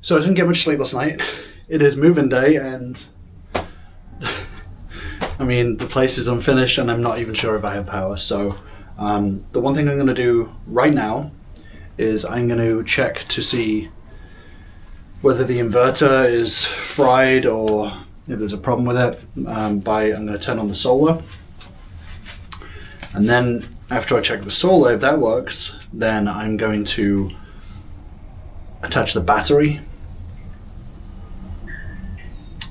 So I didn't get much sleep last night. It is move-in day, and I mean, the place is unfinished and I'm not even sure if I have power. So the one thing I'm going to do right now is I'm going to check to see whether the inverter is fried or if there's a problem with it. I'm going to turn on the solar. And then after I check the solar, if that works, then I'm going to attach the battery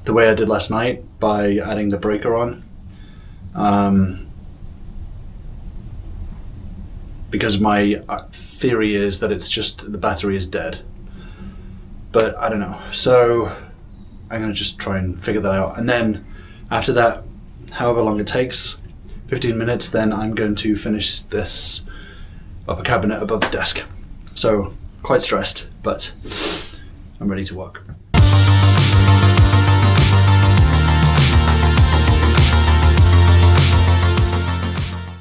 the way I did last night by adding the breaker on. Because my theory is that it's just the battery is dead. But I don't know. So I'm going to just try and figure that out. And then after that, however long it takes, 15 minutes, then I'm going to finish this upper cabinet above the desk. So quite stressed, but I'm ready to work.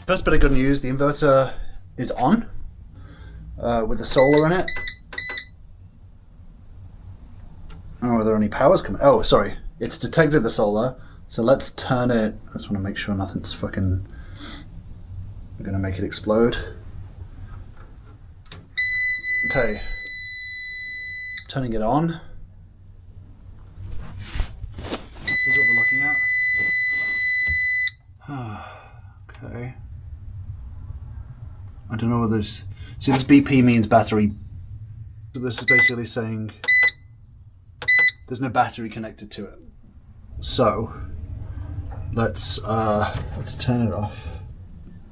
First bit of good news, the inverter is on with the solar in it. Oh, are there any powers coming? Oh, sorry. It's detected the solar. So let's turn it. I just want to make sure nothing's fucking... I'm going to make it explode. Okay. Turning it on. Here's what we're looking at. Okay. I don't know whether there's... See, this BP means battery. So this is basically saying there's no battery connected to it. So let's turn it off.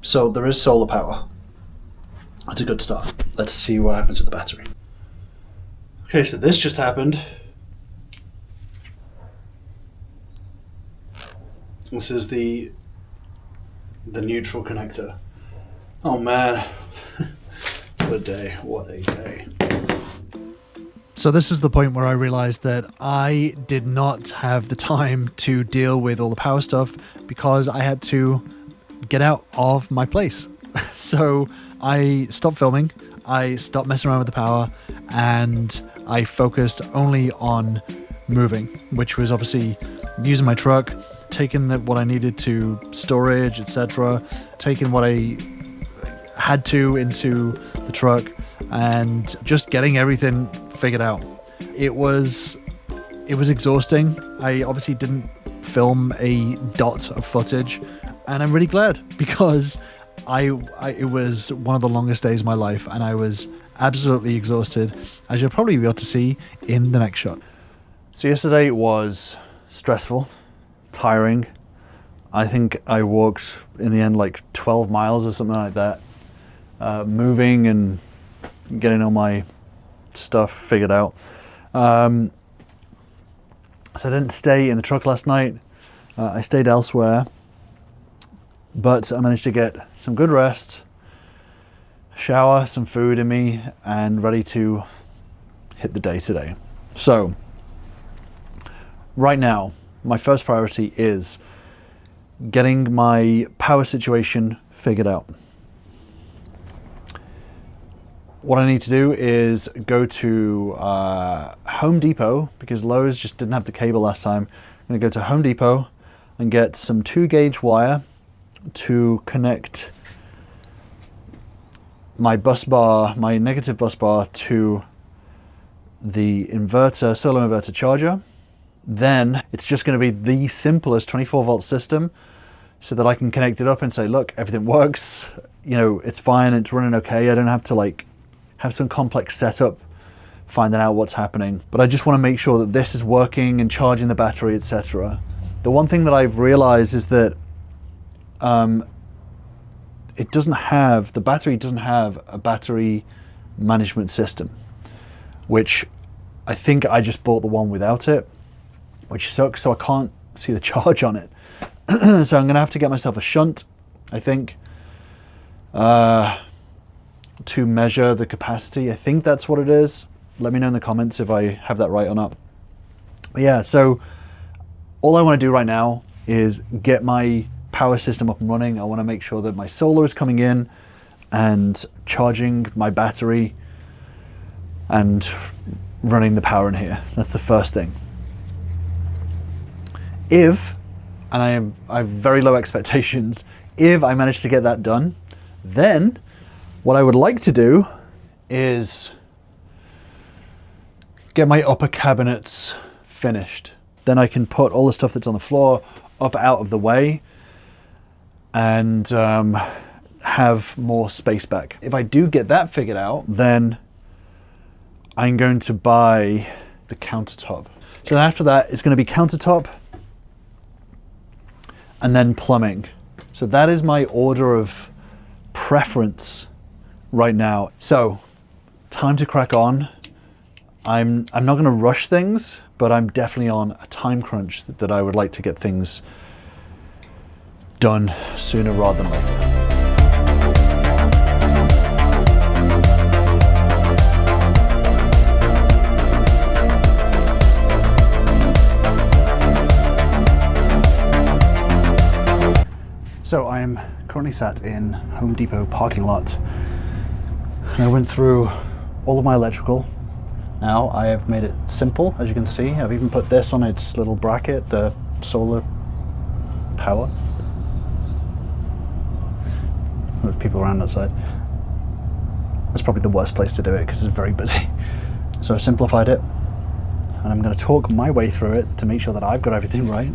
So there is solar power. That's a good start. Let's see what happens with the battery. Okay, so this just happened. This is the neutral connector. Oh man, what a day, what a day. So this is the point where I realized that I did not have the time to deal with all the power stuff because I had to get out of my place. So I stopped filming, I stopped messing around with the power, and I focused only on moving, which was obviously using my truck, taking what I needed to storage, etc., taking what I had to into the truck, and just getting everything figured out. It was exhausting. I obviously didn't film a dot of footage, and I'm really glad because it was one of the longest days of my life, and I was absolutely exhausted, as you'll probably be able to see in the next shot. So yesterday was stressful, tiring. I think I walked in the end like 12 miles or something like that, moving and getting all my stuff figured out. So I didn't stay in the truck last night. I stayed elsewhere, but I managed to get some good rest, shower, some food in me, and ready to hit the day today. So right now, my first priority is getting my power situation figured out. What I need to do is go to Home Depot, because Lowe's just didn't have the cable last time. I'm going to go to Home Depot and get some 2-gauge wire to connect my bus bar, my negative bus bar, to the inverter, solar inverter charger. Then it's just going to be the simplest 24-volt system so that I can connect it up and say, look, everything works. You know, it's fine, it's running okay. I don't have to like have some complex setup finding out what's happening. But I just want to make sure that this is working and charging the battery, etc. The one thing that I've realized is that the battery doesn't have a battery management system, which I think I just bought the one without it, which sucks, so I can't see the charge on it. So I'm gonna have to get myself a shunt, I think, to measure the capacity. I think that's what it is. Let me know in the comments if I have that right or not. But yeah, so all I want to do right now is get my power system up and running. I want to make sure that my solar is coming in and charging my battery and running the power in here. That's the first thing. If, and I have very low expectations, if I manage to get that done, then what I would like to do is get my upper cabinets finished. Then I can put all the stuff that's on the floor up out of the way and have more space back. If I do get that figured out, then I'm going to buy the countertop. So after that, it's going to be countertop and then plumbing. So that is my order of preference right now. So time to crack on. I'm not going to rush things, but I'm definitely on a time crunch that I would like to get things done sooner rather than later. So I am currently sat in Home Depot parking lot, and I went through all of my electrical. Now I have made it simple, as you can see. I've even put this on its little bracket, the solar power. So there's people around outside. That's probably the worst place to do it because it's very busy. So I've simplified it, and I'm going to talk my way through it to make sure that I've got everything right,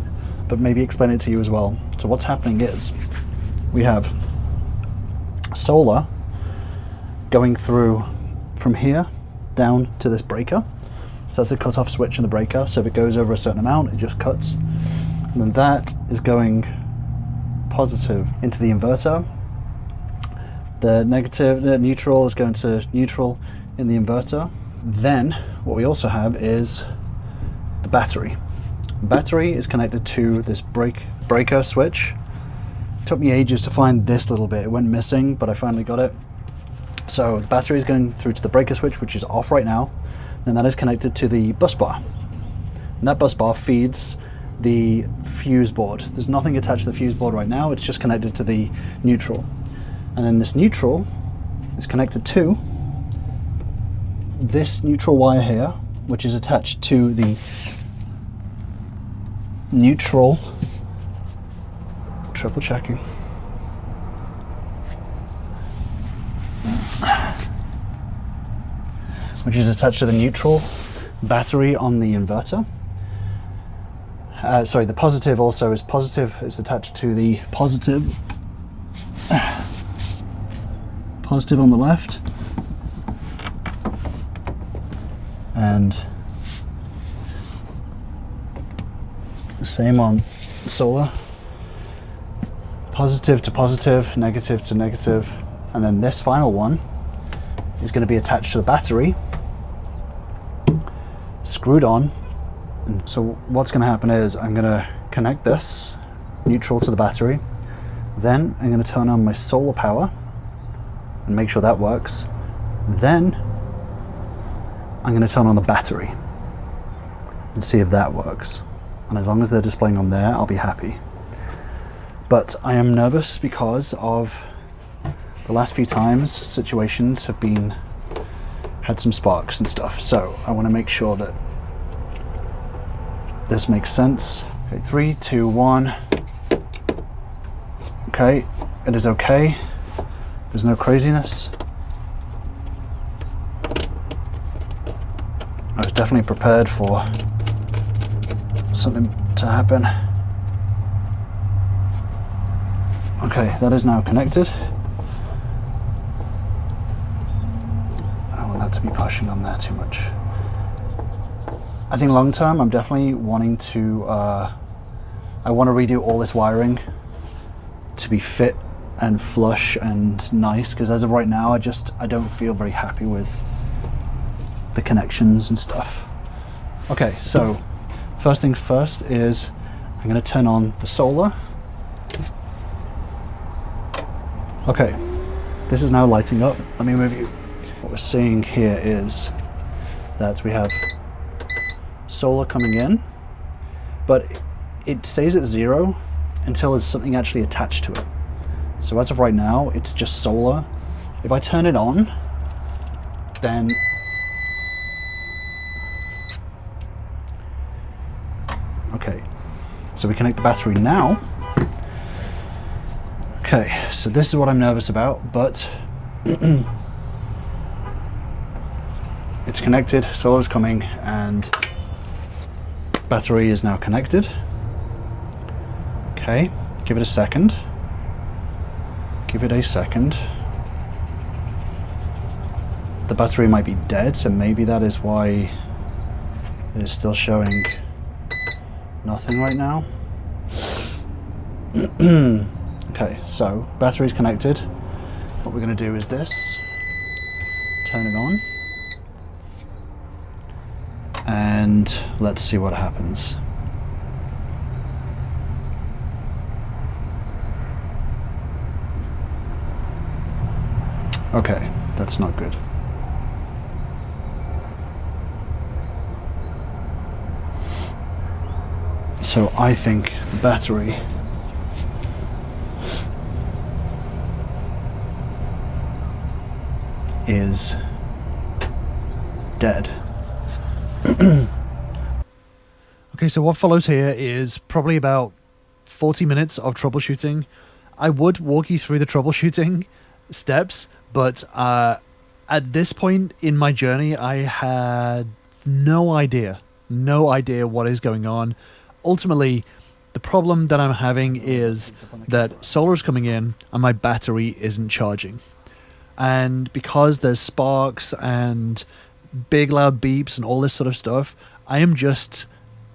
but maybe explain it to you as well. So what's happening is we have solar going through from here down to this breaker. So that's a cut-off switch in the breaker. So if it goes over a certain amount, it just cuts. And then that is going positive into the inverter. The neutral is going to neutral in the inverter. Then what we also have is the battery. The battery is connected to this breaker switch. It took me ages to find this little bit. It went missing, but I finally got it. So the battery is going through to the breaker switch, which is off right now. Then that is connected to the bus bar. And that bus bar feeds the fuse board. There's nothing attached to the fuse board right now. It's just connected to the neutral. And then this neutral is connected to this neutral wire here, which is attached to the neutral, triple checking, which is attached to the neutral battery on the inverter. Sorry, the positive also is positive. It's attached to the positive on the left, and the same on solar. Positive to positive, negative to negative, and then this final one is going to be attached to the battery, screwed on. And so what's going to happen is I'm going to connect this neutral to the battery, then I'm going to turn on my solar power and make sure that works. Then I'm going to turn on the battery and see if that works. And as long as they're displaying on there, I'll be happy. But I am nervous because of the last few times situations have had some sparks and stuff. So I want to make sure that this makes sense. Okay, 3, 2, 1. Okay, it is okay. There's no craziness. I was definitely prepared for something to happen. Okay, that is now connected. I don't want that to be pushing on there too much. I think long term, I'm definitely wanting to, I want to redo all this wiring to be fit and flush and nice, because as of right now, I don't feel very happy with the connections and stuff. Okay, so first things first is I'm going to turn on the solar. Okay, this is now lighting up. Let me move you. What we're seeing here is that we have solar coming in, but it stays at 0 until there's something actually attached to it. So as of right now, it's just solar. If I turn it on, then Okay, so we connect the battery now. Okay, so this is what I'm nervous about, but it's connected, solar's coming, and battery is now connected. Okay, give it a second. Give it a second. The battery might be dead, so maybe that is why it is still showing nothing right now. Okay, so battery's connected. What we're going to do is this. Turn it on. And let's see what happens. Okay, that's not good. So I think the battery is dead. Okay, so what follows here is probably about 40 minutes of troubleshooting. I would walk you through the troubleshooting steps, but at this point in my journey, I had no idea what is going on. Ultimately, the problem that I'm having is that solar is coming in and my battery isn't charging. And because there's sparks and big loud beeps and all this sort of stuff, I am just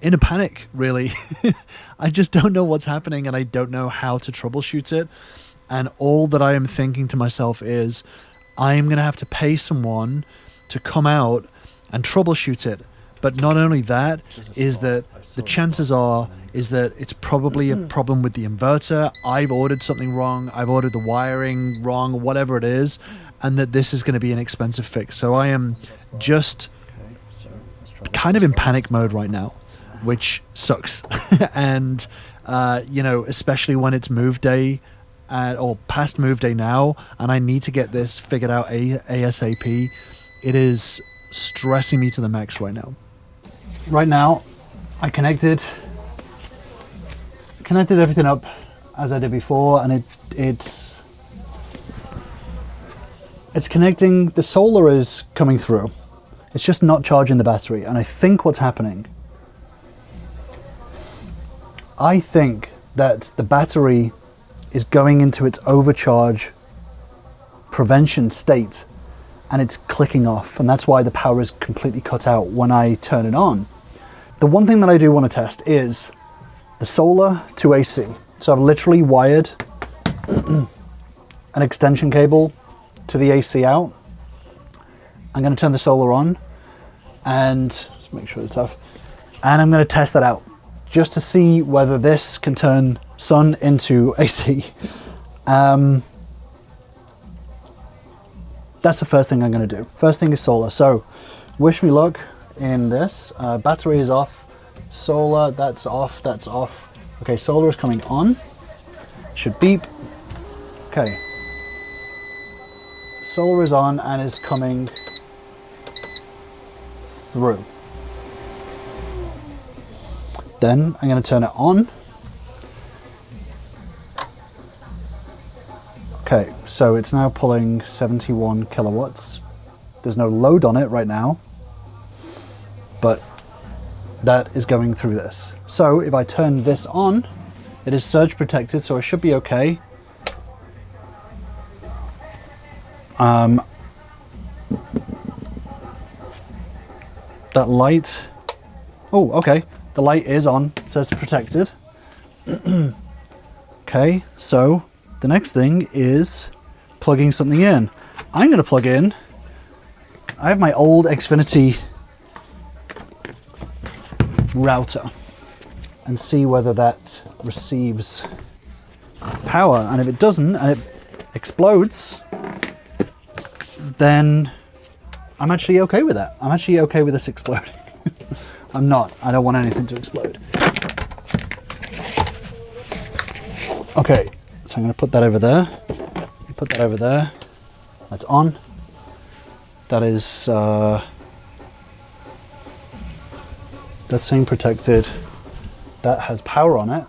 in a panic, really. I just don't know what's happening and I don't know how to troubleshoot it. And all that I am thinking to myself is, I'm going to have to pay someone to come out and troubleshoot it. But not only that, is that the chances are is that it's probably a problem with the inverter. I've ordered something wrong. I've ordered the wiring wrong, whatever it is, and that this is going to be an expensive fix. So I am just kind of in panic mode right now, which sucks. And, you know, especially when it's move day or past move day now, and I need to get this figured out ASAP. It is stressing me to the max right now. Right now, I connected everything up as I did before, and it's connecting. The solar is coming through. It's just not charging the battery, and I think what's happening, I think that the battery is going into its overcharge prevention state, and it's clicking off, and that's why the power is completely cut out when I turn it on. The one thing that I do want to test is the solar to AC. So I've literally wired an extension cable to the AC out. I'm going to turn the solar on and just make sure it's off. And I'm going to test that out just to see whether this can turn sun into AC. That's the first thing I'm going to do. First thing is solar. So wish me luck in this. Battery is off. Solar, that's off, that's off. Okay, solar is coming on. Should beep. Okay. Solar is on and is coming through. Then I'm going to turn it on. Okay, so it's now pulling 71 kilowatts. There's no load on it right now, but that is going through this. So if I turn this on, it is surge protected, so I should be okay. That light, oh, okay, the light is on, it says protected. Okay, so the next thing is plugging something in. I'm going to plug in, I have my old Xfinity router and see whether that receives power, and if it doesn't and it explodes, then I'm actually okay with that. I'm actually okay with this exploding. I'm not. I don't want anything to explode. Okay, so I'm going to put that over there. Put that over there. That's on. That is that's saying protected. that has power on it,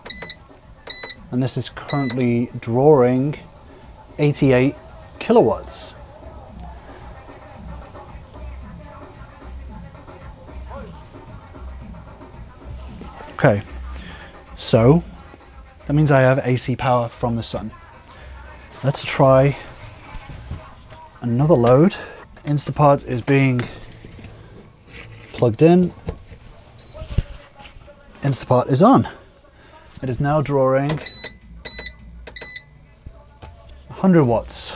and this is currently drawing 88 kilowatts. Okay, so that means I have AC power from the sun. Let's try another load. Instapot is being plugged in. Instapot is on. It is now drawing 100 watts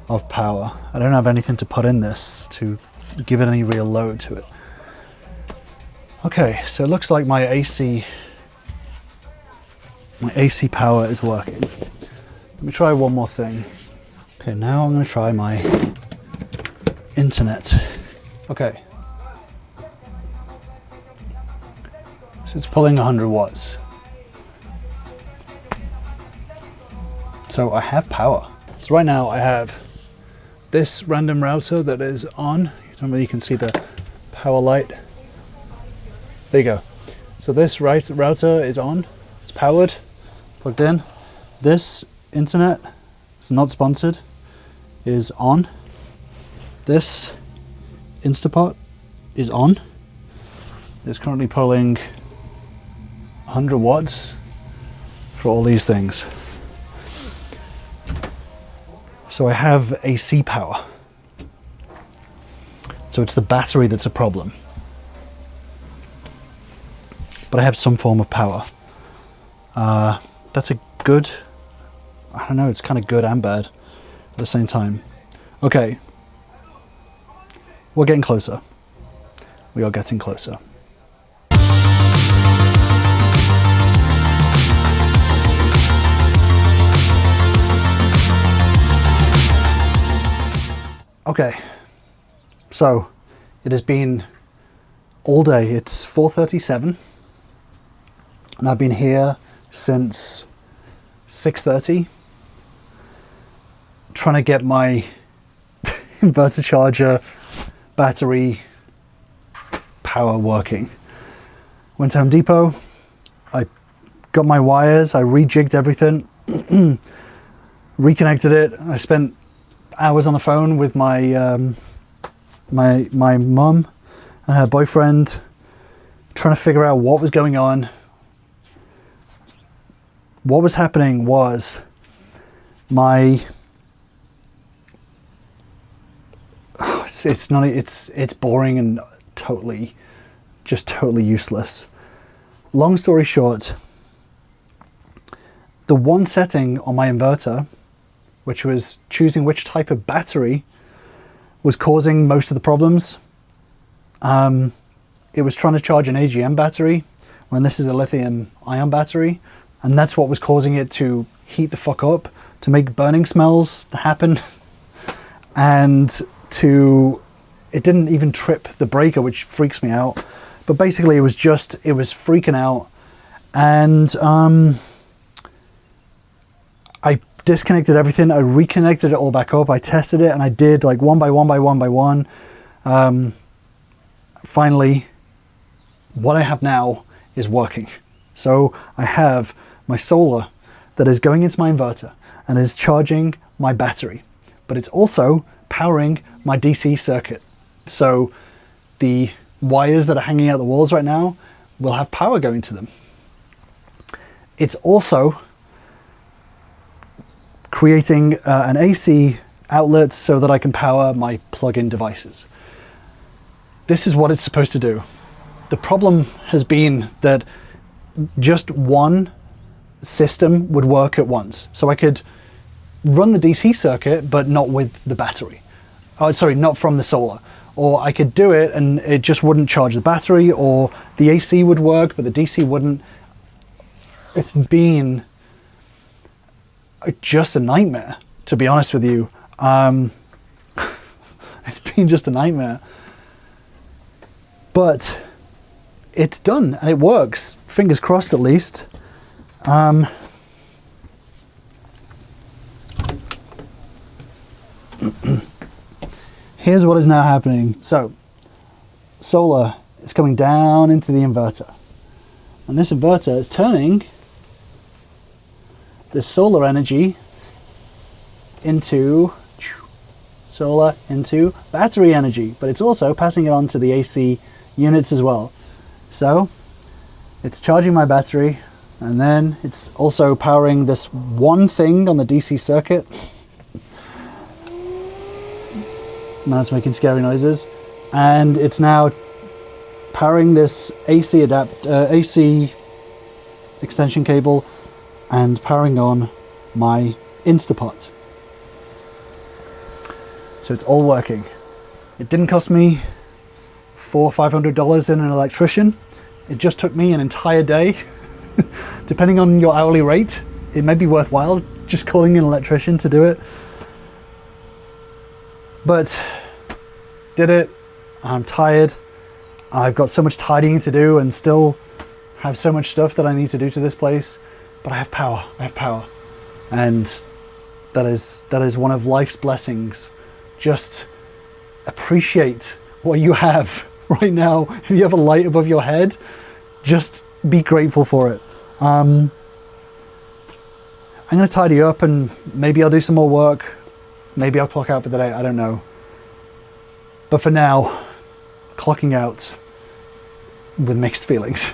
of power. I don't have anything to put in this to give it any real load to it. Okay, so it looks like my AC power is working. Let me try one more thing. Okay, now I'm going to try my internet. Okay. So it's pulling 100 watts. So I have power. So right now I have this random router that is on. I don't know if you can see the power light. There you go. So this router is on. It's powered, plugged in. This internet, it's not sponsored, is on. This Instapot is on. It's currently pulling 100 watts for all these things. So I have AC power. So it's the battery that's a problem. But I have some form of power. That's a good, I don't know, it's kind of good and bad at the same time. Okay, we're getting closer. We are getting closer. Okay, so it has been all day. It's 4:37 and I've been here since 6:30 trying to get my inverter charger battery power working. Went to Home Depot, I got my wires, I rejigged everything, reconnected it. I spent hours on the phone with my my mum and her boyfriend trying to figure out what was going on. What was happening was it's boring and totally useless. Long story short, the one setting on my inverter, which was choosing which type of battery, was causing most of the problems. It was trying to charge an AGM battery when this is a lithium ion battery, and that's what was causing it to heat the fuck up, to make burning smells happen, and it didn't even trip the breaker, which freaks me out. But basically it was freaking out, and I disconnected everything, I reconnected it all back up, I tested it, and I did like one by one. Finally, what I have now is working. So I have my solar that is going into my inverter and is charging my battery, but it's also powering my DC circuit. So the wires that are hanging out the walls right now will have power going to them. It's also creating an AC outlet so that I can power my plug-in devices. This is what it's supposed to do. The problem has been that just one system would work at once. So I could run the DC circuit, but not with the battery. Oh, sorry, not from the solar. Or I could do it and it just wouldn't charge the battery, or the AC would work, but the DC wouldn't. It's been just a nightmare, to be honest with you. It's been just a nightmare. But it's done and it works. Fingers crossed, at least. Here's what is now happening. So, solar is coming down into the inverter. And this inverter is turning this solar energy into battery energy, but it's also passing it on to the AC units as well. So it's charging my battery, and then it's also powering this one thing on the DC circuit. Now it's making scary noises, and it's now powering this AC extension cable and powering on my Instapot. So it's all working. It didn't cost me $400 or $500 in an electrician. It just took me an entire day. Depending on your hourly rate, it may be worthwhile just calling an electrician to do it. But did it. I'm tired. I've got so much tidying to do and still have so much stuff that I need to do to this place. But I have power. I have power. And that is one of life's blessings. Just appreciate what you have right now. If you have a light above your head, just be grateful for it. I'm going to tidy up, and maybe I'll do some more work. Maybe I'll clock out for the day. I don't know. But for now, clocking out with mixed feelings.